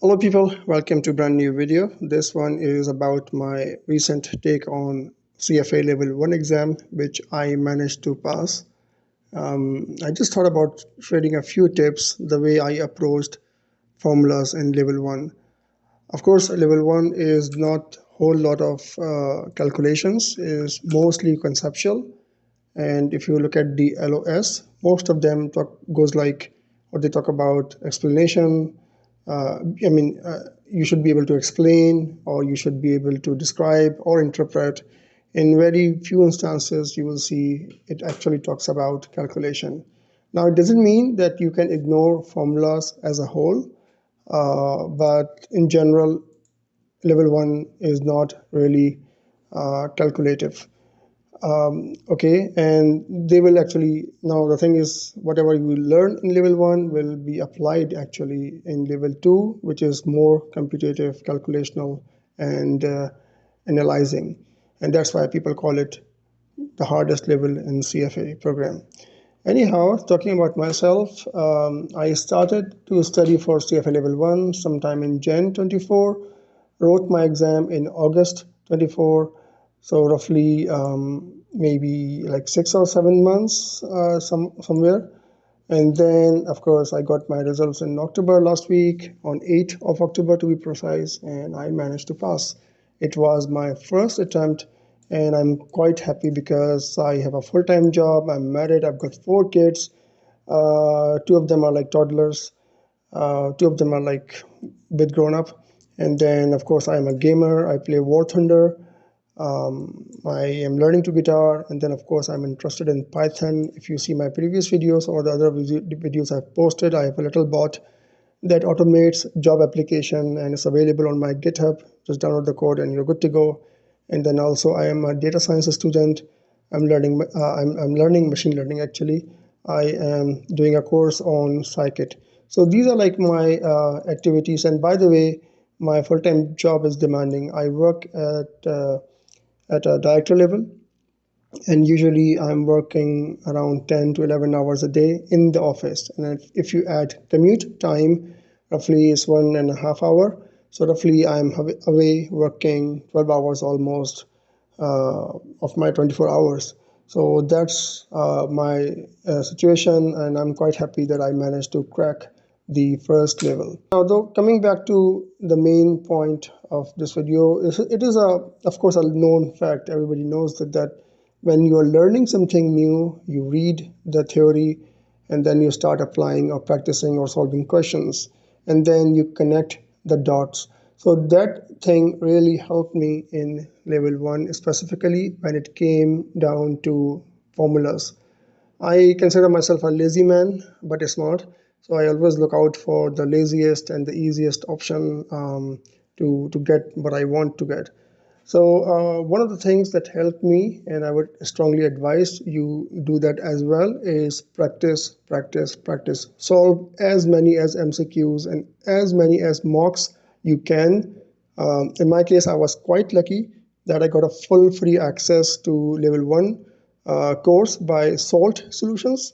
Hello people, welcome to brand new video. This one is about my recent take on CFA Level 1 exam, which I managed to pass. I just thought about sharing a few tips the way I approached formulas in Level 1. Of course, Level 1 is not a whole lot of calculations, is mostly conceptual. And if you look at the LOS, most of them goes like what they talk about explanation. I mean, you should be able to explain, or you should be able to describe or interpret. In very few instances, you will see it actually talks about calculation. Now, it doesn't mean that you can ignore formulas as a whole, but in general, level 1 is not really calculative. Okay, and they will actually, now the thing is, whatever you learn in level 1 will be applied actually in level 2, which is more computative, calculational, and analyzing. And that's why people call it the hardest level in CFA program. Anyhow, talking about myself, I started to study for CFA level 1 sometime in Jan 24, wrote my exam in August 24, so roughly maybe like 6 or 7 months somewhere. And then, of course, I got my results in October last week, on 8th of October to be precise, and I managed to pass. It was my first attempt, and I'm quite happy because I have a full-time job, I'm married, I've got 4 kids. Two of them are like toddlers, two of them are like a bit grown up. And then, of course, I'm a gamer, I play War Thunder. I am learning to guitar, and then of course I'm interested in Python. If you see my previous videos or the other videos I've posted, I have a little bot that automates job application, and it's available on my GitHub. Just download the code and you're good to go. And then also I am a data science student. I'm learning machine learning actually. I am doing a course on Scikit. So these are like my activities. And by the way, my full-time job is demanding. I work at a director level, and usually I'm working around 10 to 11 hours a day in the office. And if you add commute time, roughly is 1.5 hours. So roughly I'm away working 12 hours almost of my 24 hours. So that's my situation, and I'm quite happy that I managed to crack the first level. Now, though, coming back to the main point of this video, it is of course a known fact. Everybody knows that when you are learning something new, you read the theory, and then you start applying or practicing or solving questions, and then you connect the dots. So that thing really helped me in level 1, specifically when it came down to formulas. I consider myself a lazy man, but smart. So I always look out for the laziest and the easiest option to get what I want to get. So one of the things that helped me, and I would strongly advise you do that as well, is practice, practice, practice. Solve as many as MCQs and as many as mocks you can. In my case, I was quite lucky that I got a full free access to level 1 course by Salt Solutions.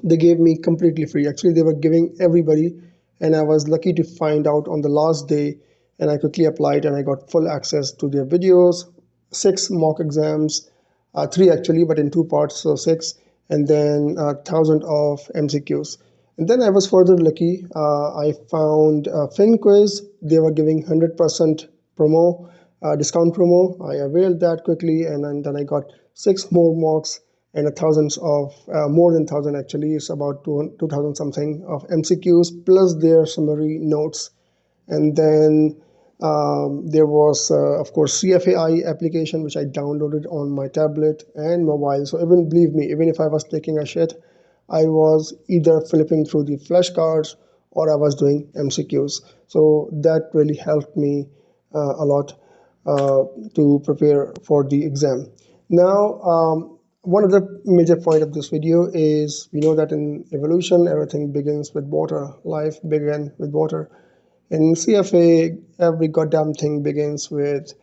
They gave me completely free. Actually, they were giving everybody, and I was lucky to find out on the last day, and I quickly applied and I got full access to their videos, 6 mock exams, 3 actually, but in 2 parts, so 6, and then 1,000 of MCQs. And then I was further lucky. I found FinQuiz. They were giving 100% promo, discount promo. I availed that quickly, and then I got 6 more mocks and thousands of more than 1,000 actually. It's about 2,000 something of MCQs plus their summary notes. And then there was of course CFAI application, which I downloaded on my tablet and mobile. So even believe me, even if I was taking a shit, I was either flipping through the flashcards or I was doing MCQs. So that really helped me a lot to prepare for the exam. Now, one of the major point of this video is we know that in evolution, everything begins with water. Life began with water. In CFA, every goddamn thing begins with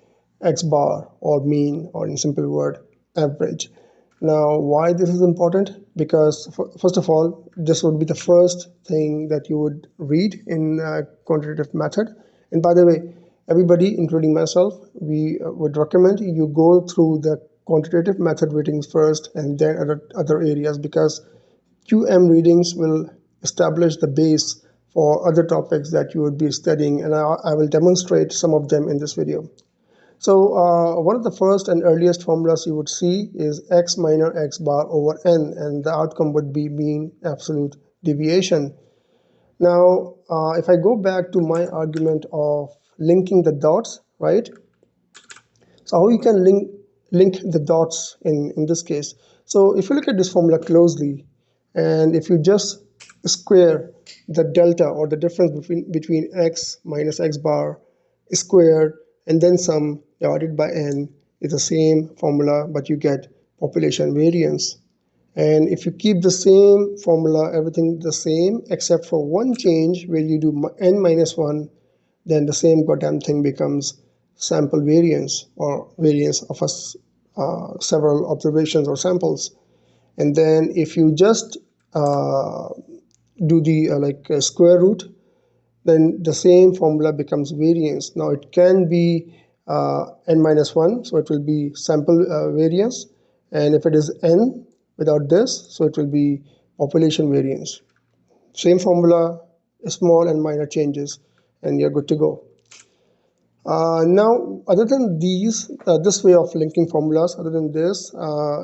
X bar or mean, or in simple word, average. Now, why this is important? Because first of all, this would be the first thing that you would read in quantitative method. And by the way, everybody, including myself, we would recommend you go through the quantitative method readings first and then other areas, because QM readings will establish the base for other topics that you would be studying, and I will demonstrate some of them in this video. So one of the first and earliest formulas you would see is x minus x bar over n, and the outcome would be mean absolute deviation. Now, if I go back to my argument of linking the dots, right? So how you can link the dots in this case? So if you look at this formula closely, and if you just square the delta or the difference between x minus x bar squared and then sum divided by n is the same formula, but you get population variance. And if you keep the same formula, everything the same except for one change where you do n minus 1, then the same goddamn thing becomes sample variance, or variance of several observations or samples. And then if you just do the square root, then the same formula becomes variance. Now it can be n minus 1, so it will be sample variance, and if it is n without this, so it will be population variance. Same formula, small and minor changes, and you're good to go. Now, other than this way of linking formulas, other than this,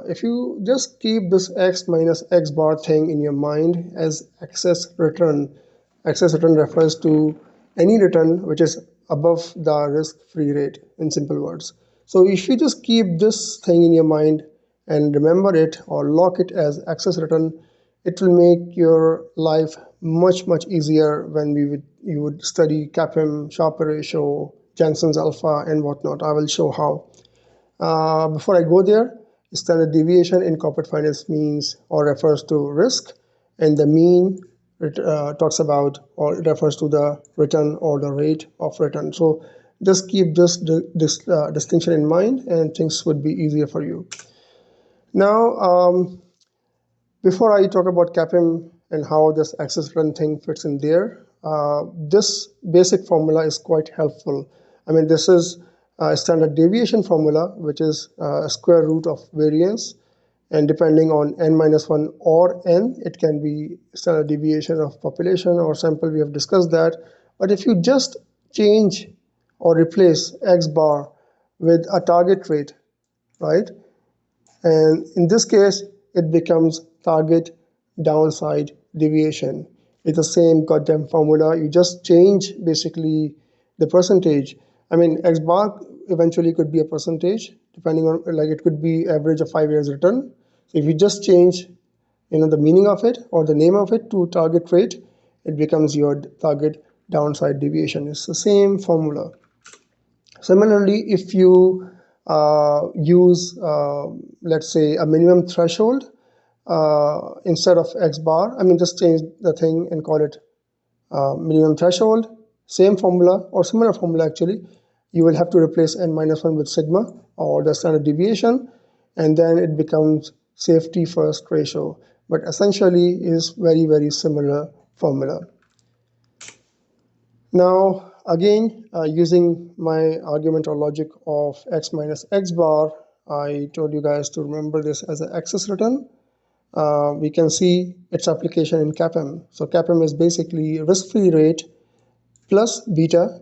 if you just keep this x minus x bar thing in your mind as excess return refers to any return which is above the risk-free rate, in simple words. So if you just keep this thing in your mind and remember it or lock it as excess return, it will make your life much easier when you would study CAPM, Sharper ratio, Jensen's alpha, and whatnot. I will show how. Before I go there, standard deviation in corporate finance means or refers to risk, and the mean talks about or refers to the return or the rate of return. So just keep this distinction in mind, and things would be easier for you. Now, before I talk about CAPM and how this excess return thing fits in there, this basic formula is quite helpful. I mean, this is a standard deviation formula, which is a square root of variance, and depending on n minus 1 or n, it can be standard deviation of population or sample. We have discussed that. But if you just change or replace x bar with a target rate, right? And in this case, it becomes target downside deviation. It's the same goddamn formula. You just change basically the percentage. I mean, x bar eventually could be a percentage, depending on, like, it could be average of 5 years return. So if you just change, the meaning of it or the name of it to target rate, it becomes your target downside deviation. It's the same formula. Similarly, if you use, let's say, a minimum threshold instead of x bar, I mean, just change the thing and call it minimum threshold, same formula or similar formula actually, you will have to replace n minus 1 with sigma or the standard deviation, and then it becomes safety first ratio, but essentially is very similar formula. Now again, using my argument or logic of x minus x bar, I told you guys to remember this as an excess return. We can see its application in CAPM. So CAPM is basically risk-free rate plus beta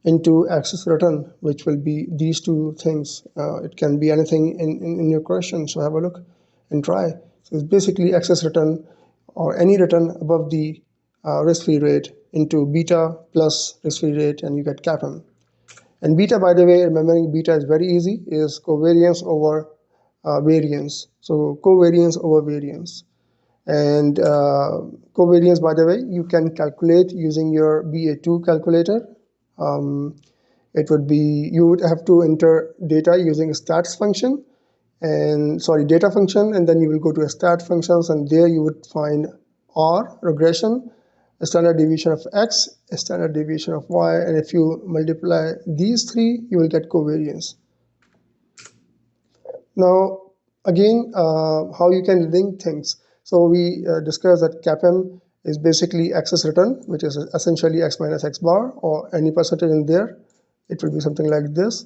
into excess return, which will be these two things. It can be anything in your question, so have a look and try. So it's basically excess return or any return above the risk-free rate into beta plus risk-free rate, and you get CAPM. And beta, by the way, remembering beta is very easy, is covariance over variance. So covariance over variance. And covariance, by the way, you can calculate using your BA2 calculator. It would be, you would have to enter data using a stats function, and data function, and then you will go to a stat functions, and there you would find R, regression, a standard deviation of X, a standard deviation of Y, and if you multiply these three, you will get covariance. Now, again, how you can link things. So we discussed that CAPM is basically excess return, which is essentially x minus x bar, or any percentage in there. It will be something like this.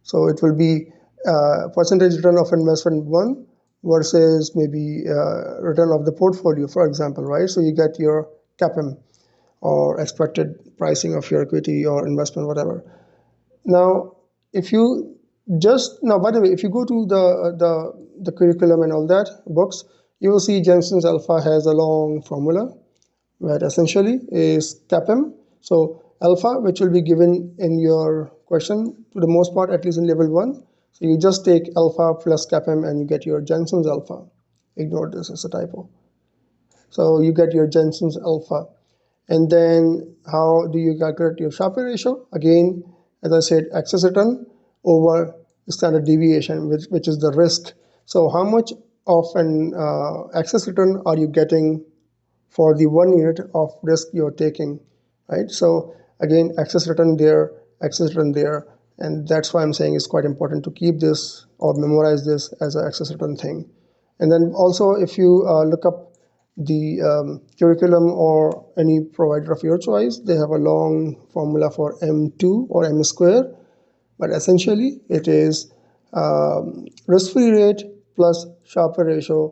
So it will be percentage return of investment one versus maybe return of the portfolio, for example, right? So you get your CAPM, or expected pricing of your equity or investment, whatever. Now, if you just now, by the way, if you go to the curriculum and all that books, you will see Jensen's alpha has a long formula, where essentially is CAPM. So alpha, which will be given in your question to the most part, at least in level 1. So you just take alpha plus CAPM and you get your Jensen's alpha. Ignore this, it's a typo. So you get your Jensen's alpha. And then how do you calculate your Sharpe ratio? Again, as I said, excess return over standard deviation, which is the risk. So how much of an excess return are you getting for the 1 unit of risk you're taking, right? So again, excess return there, excess return there, and that's why I'm saying it's quite important to keep this or memorize this as an excess return thing. And then also, if you look up the curriculum or any provider of your choice, they have a long formula for M2 or M square, but essentially it is risk-free rate plus Sharpe ratio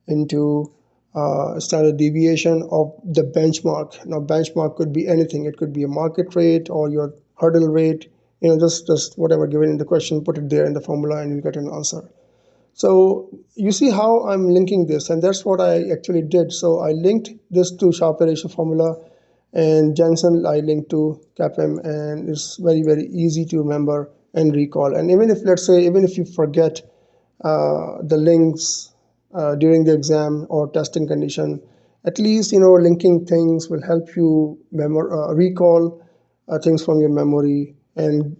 into standard deviation of the benchmark. Now, benchmark could be anything. It could be a market rate or your hurdle rate. Just whatever given in the question, put it there in the formula, and you get an answer. So you see how I'm linking this, and that's what I actually did. So I linked this to Sharpe ratio formula, and Jensen I linked to CAPM, and it's very, very easy to remember and recall. And even if, let's say, even if you forget the links during the exam or testing condition, at least linking things will help you recall things from your memory and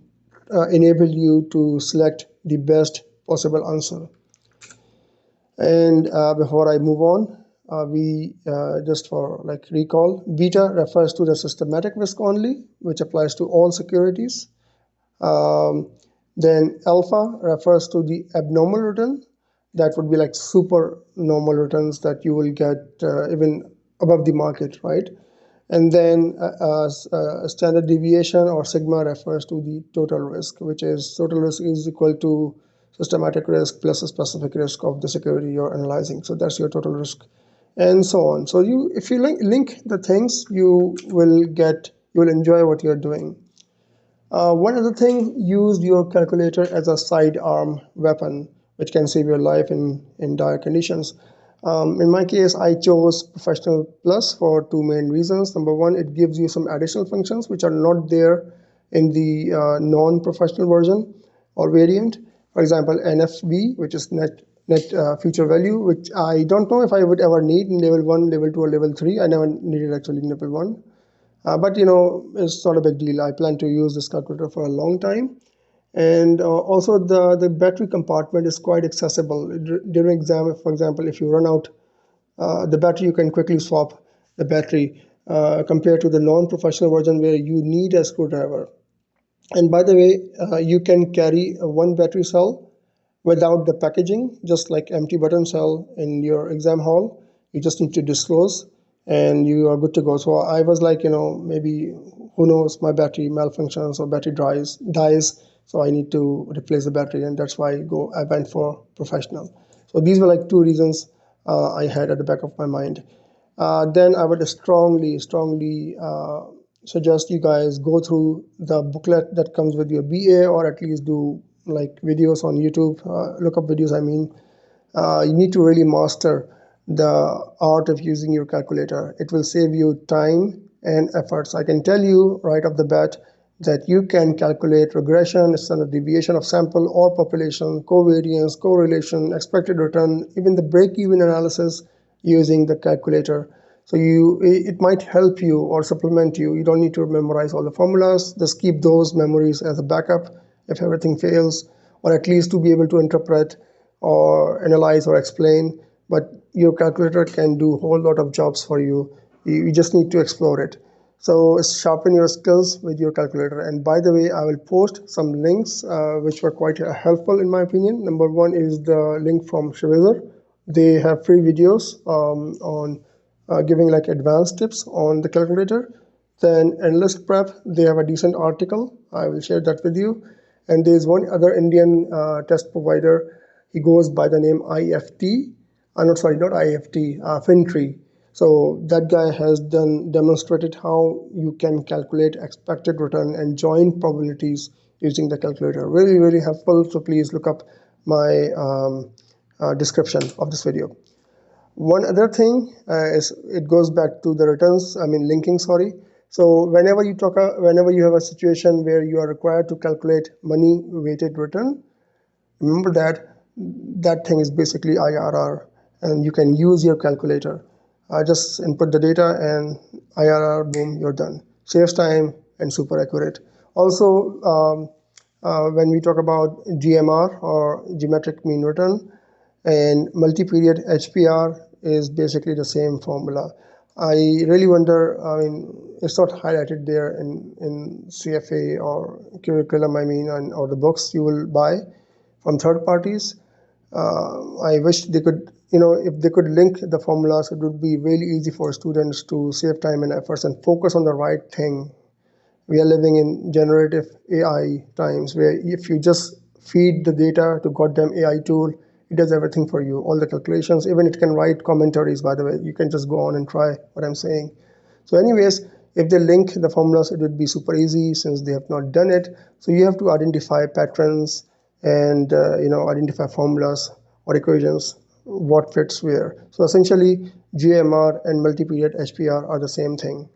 enable you to select the best possible answer. And before I move on, we just for like recall, beta refers to the systematic risk only, which applies to all securities. Then alpha refers to the abnormal return. That would be like super normal returns that you will get even above the market, right? And then standard deviation or sigma refers to the total risk, which is total risk is equal to systematic risk plus a specific risk of the security you're analyzing. So that's your total risk, and so on. So if you link the things, you will enjoy what you're doing. One other thing, use your calculator as a sidearm weapon, which can save your life in dire conditions. In my case, I chose Professional Plus for two main reasons. Number one, it gives you some additional functions which are not there in the non-professional version or variant. For example, NFV, which is net future value, which I don't know if I would ever need in level 1, level 2, or level 3. I never needed actually in level 1. But it's not a big deal. I plan to use this calculator for a long time. And also the battery compartment is quite accessible. During exam, for example, if you run out the battery, you can quickly swap the battery compared to the non-professional version where you need a screwdriver. And by the way, you can carry one battery cell without the packaging, just like empty button cell in your exam hall. You just need to disclose and you are good to go. So I was like, maybe who knows, my battery malfunctions or battery dies, so I need to replace the battery, and that's why I went for professional. So these were like two reasons I had at the back of my mind. Then I would strongly suggest you guys go through the booklet that comes with your BA, or at least do like videos on YouTube, look up videos. I mean, you need to really master the art of using your calculator. It will save you time and efforts. I can tell you right off the bat that you can calculate regression, standard deviation of sample or population, covariance, correlation, expected return, even the break-even analysis using the calculator. So it might help you or supplement you. You don't need to memorize all the formulas. Just keep those memories as a backup if everything fails, or at least to be able to interpret or analyze or explain. But your calculator can do a whole lot of jobs for you. You just need to explore it. So sharpen your skills with your calculator. And by the way, I will post some links which were quite helpful in my opinion. Number one is the link from Shriver. They have free videos on giving like advanced tips on the calculator. Then Analyst Prep, they have a decent article. I will share that with you. And there's one other Indian test provider. He goes by the name IFT. Not sorry, not IFT, Fintree. So that guy has demonstrated how you can calculate expected return and join probabilities using the calculator. Really, really helpful. So please look up my description of this video. One other thing is it goes back to the returns. I mean linking. Sorry. So whenever you have a situation where you are required to calculate money weighted return, remember that thing is basically IRR, and you can use your calculator. Just input the data and IRR, boom, you're done. Saves time and super accurate. Also, when we talk about GMR or geometric mean return, and multi-period HPR is basically the same formula. I really wonder, I mean, it's not highlighted there in CFA or curriculum, I mean, or the books you will buy from third parties. I wish they could, if they could link the formulas, it would be really easy for students to save time and efforts and focus on the right thing. We are living in generative AI times where if you just feed the data to goddamn AI tool, it does everything for you, all the calculations. Even it can write commentaries, by the way. You can just go on and try what I'm saying. So anyways, if they link the formulas, it would be super easy since they have not done it. So you have to identify patterns and identify formulas or equations, what fits where. So essentially, GMR and multi-period HPR are the same thing.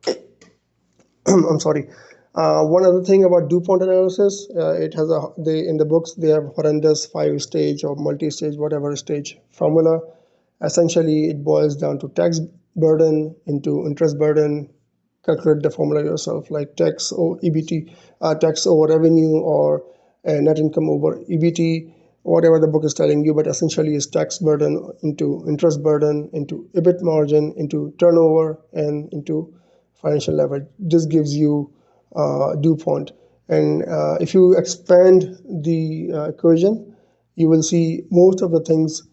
I'm sorry. One other thing about DuPont analysis, it has in the books they have horrendous 5-stage or multi-stage, whatever stage formula. Essentially, it boils down to tax burden into interest burden. Calculate the formula yourself, like tax or EBT, tax over revenue, or net income over EBT, whatever the book is telling you. But essentially, it's tax burden into interest burden into EBIT margin into turnover and into financial leverage. This gives you DuPont. And if you expand the equation, you will see most of the things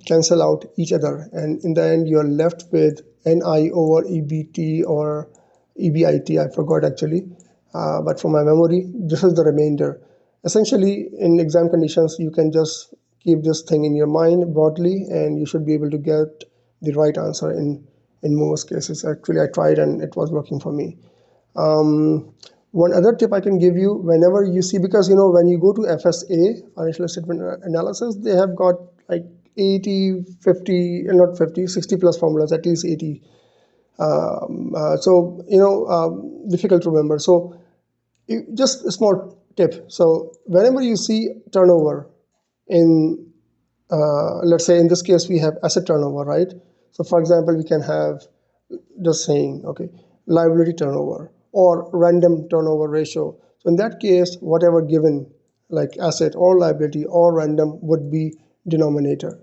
cancel out each other. And in the end, you're left with NI over EBT or EBIT. I forgot actually. But from my memory, this is the remainder. Essentially, in exam conditions, you can just keep this thing in your mind broadly, and you should be able to get the right answer in most cases. Actually, I tried and it was working for me. One other tip I can give you, whenever you see, because when you go to FSA, financial statement analysis, they have got like 80, 50, not 50, 60 plus formulas, at least 80. Difficult to remember. So just a small tip. So whenever you see turnover in, let's say in this case, we have asset turnover, right? So for example, we can have just saying, okay, liability turnover or random turnover ratio. So in that case, whatever given, like asset or liability or random, would be denominator,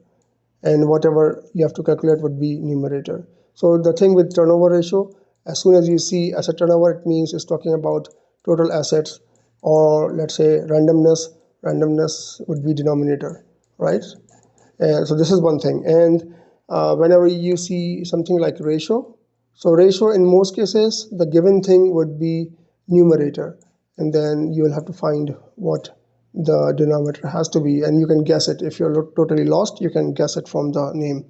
and whatever you have to calculate would be numerator. So the thing with turnover ratio, as soon as you see asset turnover, it means it's talking about total assets, or let's say randomness would be denominator, right? So this is one thing. And whenever you see something like ratio, so ratio in most cases, the given thing would be numerator, and then you will have to find what the denominator has to be, and you can guess it. If you're totally lost, you can guess it from the name.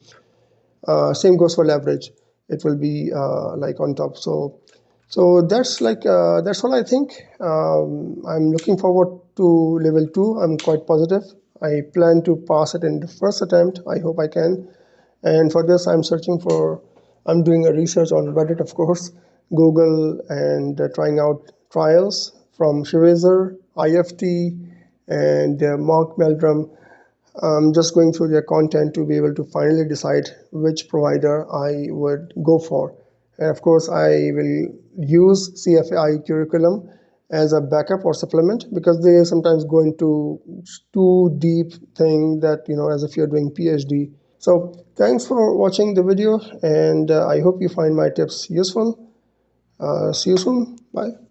Same goes for leverage. It will be like on top. So that's that's all I think. I'm looking forward to level 2. I'm quite positive. I plan to pass it in the first attempt. I hope I can. And for this, I'm doing a research on Reddit, of course, Google, and trying out trials from Shriver, IFT, and Mark Meldrum. I'm just going through their content to be able to finally decide which provider I would go for. And of course, I will use CFA curriculum as a backup or supplement, because they sometimes go into too deep thing that, as if you're doing PhD. So thanks for watching the video, and I hope you find my tips useful. See you soon. Bye.